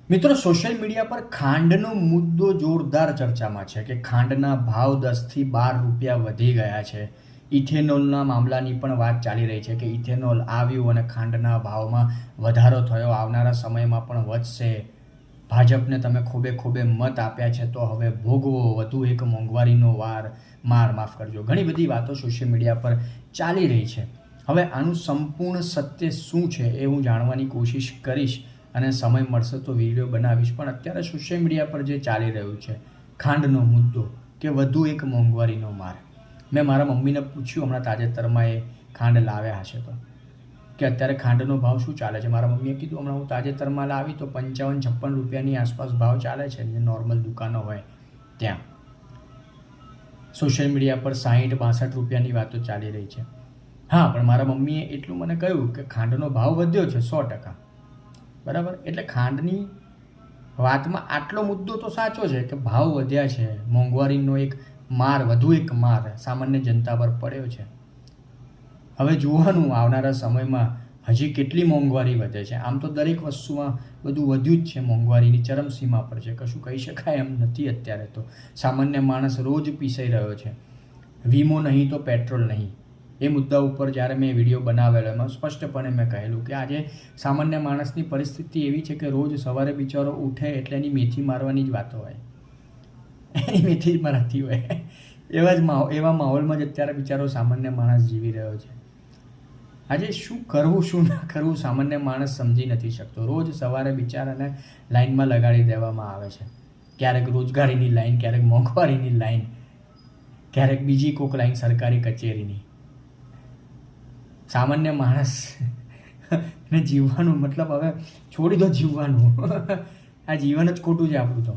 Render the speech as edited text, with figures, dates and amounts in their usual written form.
મિત્રો, social media પર ખાંડનો મુદ્દો જોરદાર ચર્ચામાં છે કે ખાંડના ભાવ 10થી 12 રૂપિયા વધી ગયા છે. ઇથેનોલના મામલાની પણ વાત ચાલી રહી છે કે ઇથેનોલ આવ્યું અને ખાંડના ભાવમાં વધારો થયો, આવનારા સમયમાં પણ વધશે. ભાજપને તમે ખૂબે ખૂબે મત આપ્યા છે તો હવે ભોગવો વધુ એક મોંઘવારીનો માફ કરજો. ઘણી બધી વાતો સોશિયલ મીડિયા પર ચાલી રહી છે. હવે આનું સંપૂર્ણ સત્ય શું છે એ હું જાણવાની કોશિશ કરીશ અને સમય મળશે તો વિડીયો બનાવીશ. પણ અત્યારે સોશિયલ મીડિયા પર જે ચાલી રહ્યું છે ખાંડનો મુદ્દો કે વધુ એક મોંઘવારીનો માર, મેં મારા મમ્મીને પૂછ્યું હમણાં તાજેતરમાં એ ખાંડ લાવ્યા હશે તો કે અત્યારે ખાંડનો ભાવ શું ચાલે છે. મારા મમ્મીએ કીધું હમણાં હું તાજેતરમાં લાવી તો 55-56 રૂપિયાની આસપાસ ભાવ ચાલે છે, જે નોર્મલ દુકાનો હોય ત્યાં. સોશિયલ મીડિયા પર 60-62 રૂપિયાની વાતો ચાલી રહી છે. હા, પણ મારા મમ્મીએ એટલું મને કહ્યું કે ખાંડનો ભાવ વધ્યો છે 100%. બરાબર, એટલે ખાંડની વાતમાં આટલો મુદ્દો તો સાચો છે કે ભાવ વધ્યા છે, મોંઘવારીનો એક માર, વધુ એક માર સામાન્ય જનતા પર પડ્યો છે. હવે જોવાનું આવનારા સમયમાં હજી કેટલી મોંઘવારી વધે છે. આમ તો દરેક વસ્તુમાં બધું વધ્યું જ છે, મોંઘવારીની ચરમસીમા પર છે, કશું કહી શકાય એમ નથી. અત્યારે તો સામાન્ય માણસ રોજ પીસાઈ રહ્યો છે. વીમો નહીં તો પેટ્રોલ નહીં, એ મુદ્દા ઉપર જ્યારે મેં વિડીયો બનાવેલો એમાં સ્પષ્ટપણે મેં કહેલું કે આજે સામાન્ય માણસની પરિસ્થિતિ એવી છે કે રોજ સવારે બિચારો ઉઠે એટલે એની મેથી મારવાની જ વાતો હોય, એની મેથી જ મરાતી હોય. એવા માહોલમાં જ અત્યારે બિચારો સામાન્ય માણસ જીવી રહ્યો છે. આજે શું કરવું શું ના કરવું સામાન્ય માણસ સમજી નથી શકતો. રોજ સવારે બિચારાને લાઇનમાં લગાડી દેવામાં આવે છે, ક્યારેક રોજગારીની લાઈન, ક્યારેક મોંઘવારીની લાઈન, ક્યારેક બીજી કોઈક લાઈન સરકારી કચેરીની. સામાન્ય માણસ ને જીવવાનું મતલબ હવે છોડી દો જીવવાનું, આ જીવન જ ખોટું છે આપણું તો.